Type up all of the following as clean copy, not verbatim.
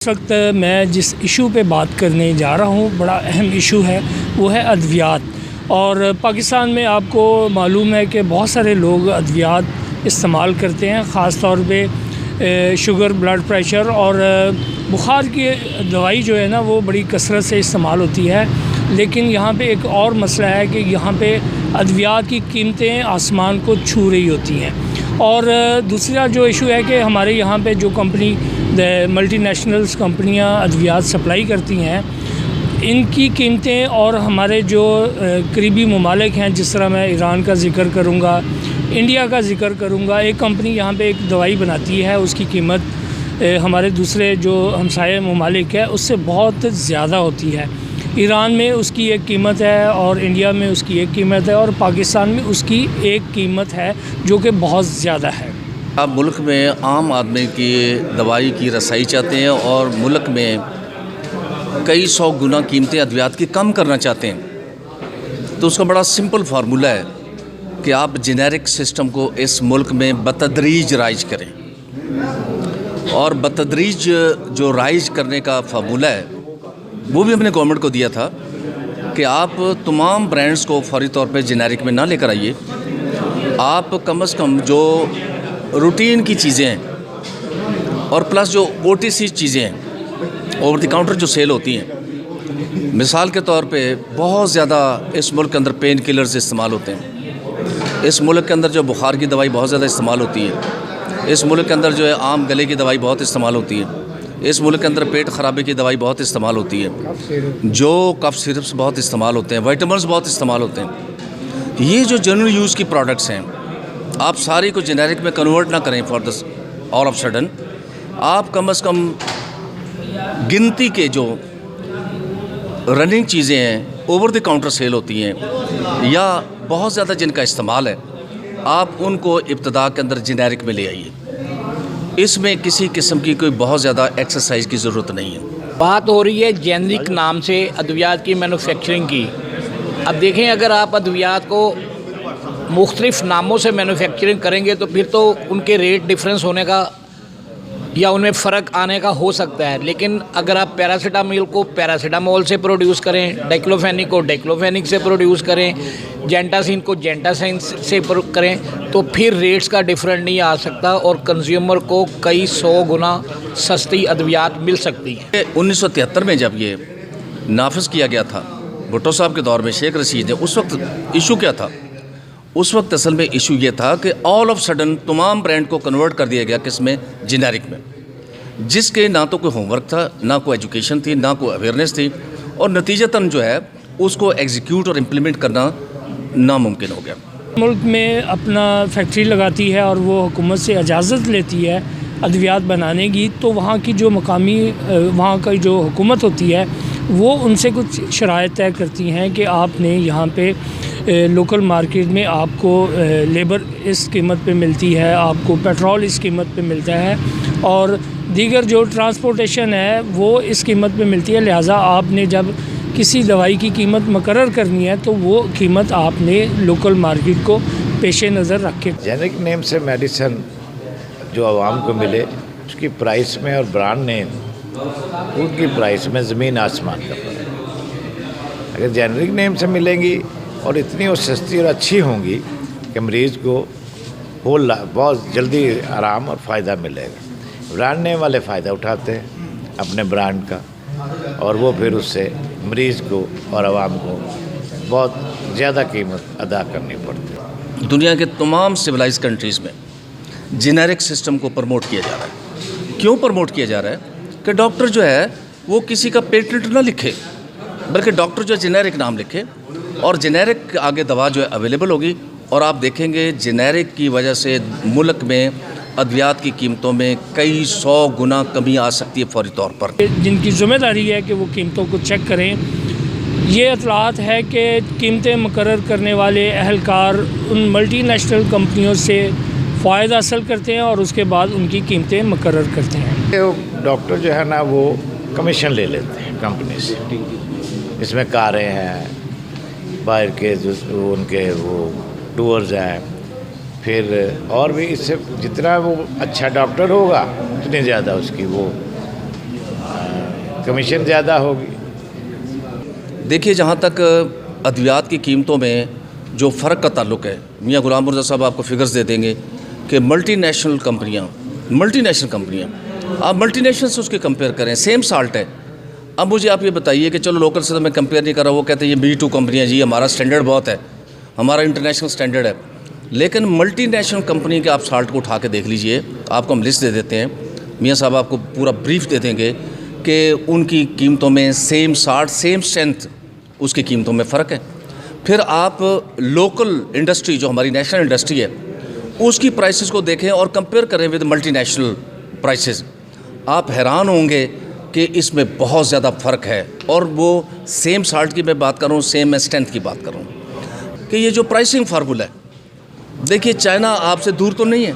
इस वक्त मैं जिस इशू पे बात करने जा रहा हूँ बड़ा अहम इशू है, वो है अद्वियात। और पाकिस्तान में आपको मालूम है कि बहुत सारे लोग अद्वियात इस्तेमाल करते हैं, ख़ास तौर पे शुगर, ब्लड प्रेशर और बुखार की दवाई जो है ना वो बड़ी कसरत से इस्तेमाल होती है। लेकिन यहाँ पे एक और मसला है कि यहाँ पे अद्वियात की कीमतें आसमान को छू रही होती हैं। और दूसरा जो इशू है कि हमारे यहाँ पे जो कंपनी मल्टीनेशनल्स कंपनियाँ अद्वियात सप्लाई करती हैं, इनकी कीमतें और हमारे जो करीबी ममालिक हैं, जिस तरह मैं ईरान का ज़िक्र करूँगा, इंडिया का ज़िक्र करूँगा। एक कंपनी यहाँ पे एक दवाई बनाती है, उसकी कीमत हमारे दूसरे जो हमसाये ममालिक है उससे बहुत ज़्यादा होती है। ईरान में उसकी एक कीमत है और इंडिया में उसकी एक कीमत है और पाकिस्तान में उसकी एक कीमत है जो कि बहुत ज़्यादा है। आप मुल्क में आम आदमी की दवाई की रसाई चाहते हैं और मुल्क में कई सौ गुना कीमतें अद्वियात की कम करना चाहते हैं, तो उसका बड़ा सिंपल फार्मूला है कि आप जेनेरिक सिस्टम को इस मुल्क में बतदरीज राइज करें। और बतदरीज जो राइज करने का फार्मूला है वो भी हमने गवर्नमेंट को दिया था कि आप तमाम ब्रांड्स को फौरी तौर पे जेनेरिक में ना लेकर आइए। आप कम से कम जो रूटीन की चीज़ें हैं और प्लस जो OTC चीज़ें हैं, ओवर द काउंटर जो सेल होती हैं, मिसाल के तौर पे बहुत ज़्यादा इस मुल्क के अंदर पेन किलर्स इस्तेमाल होते हैं। इस मुल्क के अंदर जो बुखार की दवाई बहुत ज़्यादा इस्तेमाल होती है। इस मुल्क के अंदर जो है आम गले की दवाई बहुत इस्तेमाल होती है। इस मुल्क के अंदर पेट ख़राबी की दवाई बहुत इस्तेमाल होती है। जो कफ सिरप्स बहुत इस्तेमाल होते हैं, विटामिन्स बहुत इस्तेमाल होते हैं। ये जो जनरल यूज़ की प्रोडक्ट्स हैं, आप सारी को जेनेरिक में कन्वर्ट ना करें for this all of sudden. आप कम से कम गिनती के जो रनिंग चीज़ें हैं, ओवर द काउंटर सेल होती हैं या बहुत ज़्यादा जिनका इस्तेमाल है, आप उनको इब्तदा के अंदर जेनेरिक में ले आइए। इसमें किसी किस्म की कोई बहुत ज़्यादा एक्सरसाइज की ज़रूरत नहीं है। बात हो रही है जेनरिक नाम से अद्वियात की मैन्युफैक्चरिंग की। अब देखें, अगर आप अद्वियात को मुख्तलिफ़ नामों से मैन्युफैक्चरिंग करेंगे तो फिर तो उनके रेट डिफरेंस होने का या उनमें फ़र्क आने का हो सकता है। लेकिन अगर आप पैरासीटामोल को पैरासीटामोल से प्रोड्यूस करें, डाइक्लोफेनिक को डाइक्लोफेनिक से प्रोड्यूस करें, जेंटासिन को जेंटासिन से करें, तो फिर रेट्स का डिफरेंट नहीं आ सकता और कंज्यूमर को कई सौ गुना सस्ती अद्वियात मिल सकती है। 1973 में जब ये नाफिज किया गया था भुट्टो साहब के दौर में, शेख रशीद ने, उस वक्त इशू क्या था? उस वक्त असल में इशू ये था कि ऑल ऑफ सडन तमाम ब्रांड को कन्वर्ट कर दिया गया किसमें? जेनेरिक में, जिसके ना तो कोई होमवर्क था, ना कोई एजुकेशन थी, ना कोई अवेयरनेस थी, और नतीजतन जो है उसको एग्जीक्यूट और इम्प्लीमेंट करना नामुमकिन हो गया। मुल्क में अपना फैक्ट्री लगाती है और वो हुकूमत से इजाज़त लेती है अद्वियात बनाने की, तो वहाँ की जो मकामी वहाँ की जो हुकूमत होती है वो उनसे कुछ शराइत तय करती हैं कि आपने यहाँ पे लोकल मार्केट में आपको लेबर इस कीमत पे मिलती है, आपको पेट्रोल इस कीमत पे मिलता है और दीगर जो ट्रांसपोर्टेशन है वो इस कीमत पे मिलती है। लिहाजा आपने जब किसी दवाई की कीमत मुकर्रर करनी है तो वो कीमत आपने लोकल मार्केट को पेश नज़र रख के। जेनेरिक नेम से मेडिसिन जो आवाम को मिले, उसकी प्राइस में और ब्रांड नेम उनकी प्राइस में ज़मीन आसमान का फर्क है। अगर जेनेरिक नेम से मिलेंगी और इतनी वो सस्ती और अच्छी होंगी कि मरीज़ को बहुत जल्दी आराम और फ़ायदा मिलेगा। ब्रांड नेम वाले फ़ायदा उठाते हैं अपने ब्रांड का और वो फिर उससे मरीज़ को और आवाम को बहुत ज़्यादा कीमत अदा करनी पड़ती है। दुनिया के तमाम सिविलाइज कंट्रीज़ में जेनेरिक सिस्टम को प्रमोट किया जा रहा है। क्यों प्रमोट किया जा रहा है? कि डॉक्टर जो है वो किसी का पेटेंट ना लिखे, बल्कि डॉक्टर जो है जेनेरिक नाम लिखे और जेनेरिक आगे दवा जो है अवेलेबल होगी। और आप देखेंगे जेनेरिक की वजह से मुल्क में अद्वियात की कीमतों में कई सौ गुना कमी आ सकती है फौरी तौर पर। जिनकी ज़िम्मेदारी है कि वो कीमतों को चेक करें, ये इतलात है कि कीमतें मुकर्रर करने वाले अहलकार उन मल्टीनेशनल कंपनियों से फ़ायदा हासिल करते हैं और उसके बाद उनकी कीमतें मुकर्रर करते हैं। डॉक्टर जो है ना वो कमीशन ले लेते हैं कंपनी से। इसमें कारें हैं, बाहर के जो उनके वो टूर्स हैं, फिर और भी इससे जितना वो अच्छा डॉक्टर होगा उतनी ज़्यादा उसकी वो कमीशन ज़्यादा होगी। देखिए, जहाँ तक अद्वियात की कीमतों में जो फ़र्क का ताल्लुक़ है, मियाँ गुलाम मुर्तज़ा साहब आपको फिगर्स दे देंगे कि मल्टीनेशनल कंपनियाँ आप मल्टीनेशनल से उसके कंपेयर करें, सेम साल्ट है। अब मुझे आप ये बताइए कि चलो लोकल से तो मैं कंपेयर नहीं कर रहा, वो कहते हैं ये B2 कंपनियाँ जी, हमारा स्टैंडर्ड बहुत है, हमारा इंटरनेशनल स्टैंडर्ड है। लेकिन मल्टीनेशनल कंपनी के आप साल्ट को उठा के देख लीजिए, आपको हम लिस्ट दे देते हैं, मियाँ साहब आपको पूरा ब्रीफ दे देंगे कि उनकी कीमतों में सेम साल्ट, सेम स्ट्रेंथ, उसकी कीमतों में फ़र्क है। फिर आप लोकल इंडस्ट्री जो हमारी नेशनल इंडस्ट्री है उसकी प्राइसेस को देखें और कंपेयर करें विद मल्टीनेशनल प्राइसेस, आप हैरान होंगे कि इसमें बहुत ज़्यादा फ़र्क है। और वो सेम साल्ट की मैं बात कर रहा हूँ, सेम स्ट्रेंथ की बात कर रहा हूँ कि ये जो प्राइसिंग फार्मूला है, देखिए चाइना आपसे दूर तो नहीं है,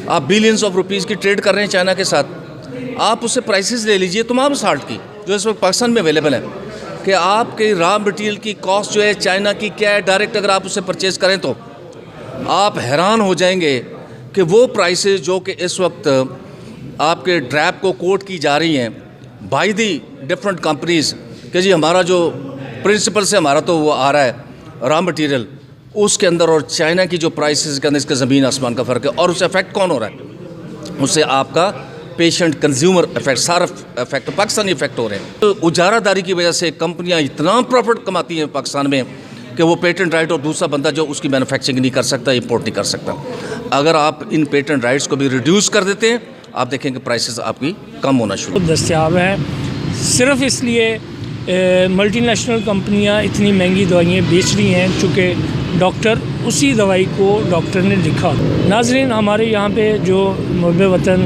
आप बिलियंस ऑफ रुपीज़ की ट्रेड कर रहे हैं चाइना के साथ, आप उससे प्राइसेस ले लीजिए तमाम साल्ट की जो इस वक्त पाकिस्तान में अवेलेबल है, कि आपके रॉ मटेरियल की कॉस्ट जो है चाइना की क्या है, डायरेक्ट अगर आप उससे परचेज़ करें तो आप हैरान हो जाएंगे कि वो प्राइसेस जो कि इस वक्त आपके ड्रैप को कोट की जा रही हैं बाय दी डिफरेंट कंपनीज़ कि जी हमारा जो प्रिंसिपल से हमारा तो वो आ रहा है रॉ मटेरियल, उसके अंदर और चाइना की जो प्राइसेस के अंदर इसका ज़मीन आसमान का फ़र्क है। और उससे इफेक्ट कौन हो रहा है? उससे आपका पेशेंट कंज्यूमर इफेक्ट, सारा इफेक्ट पाकिस्तानी इफेक्ट हो रहे हैं। तो उजारादारी की वजह से कंपनियां इतना प्रॉफिट कमाती हैं पाकिस्तान में कि वो पेटेंट राइट और दूसरा बंदा जो उसकी मैन्युफैक्चरिंग नहीं कर सकता, इंपोर्ट नहीं कर सकता। अगर आप इन पेटेंट राइट्स को भी रिड्यूस कर देते हैं, आप देखेंगे प्राइसेस आपकी कम होना शुरू दस्तयाब है। सिर्फ इसलिए मल्टीनेशनल कंपनियां इतनी महंगी दवाइयाँ बेच रही हैं चूँकि डॉक्टर उसी दवाई को डॉक्टर ने लिखा। नाज़रीन, हमारे यहाँ पे जो मुहब्बे वतन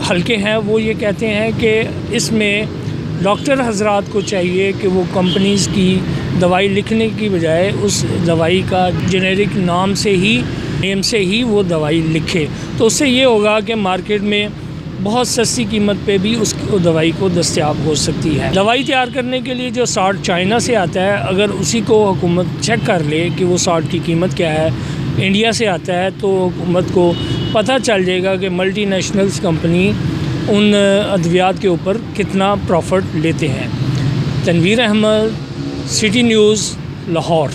हल्के हैं वो ये कहते हैं कि इसमें डॉक्टर हजरात को चाहिए कि वो कंपनीज़ की दवाई लिखने की बजाय उस दवाई का जेनेरिक नाम से ही वो दवाई लिखे, तो उससे ये होगा कि मार्केट में बहुत सस्ती कीमत पे भी उस दवाई को दस्तयाब हो सकती है। दवाई तैयार करने के लिए जो साल्ट चाइना से आता है, अगर उसी को हुकूमत चेक कर ले कि वो साल्ट की कीमत क्या है, इंडिया से आता है, तो हुकूमत को पता चल जाएगा कि मल्टीनेशनल्स कंपनी उन अद्वियात के ऊपर कितना प्रॉफिट लेते हैं। Tanveer Ahmed, City News, Lahore.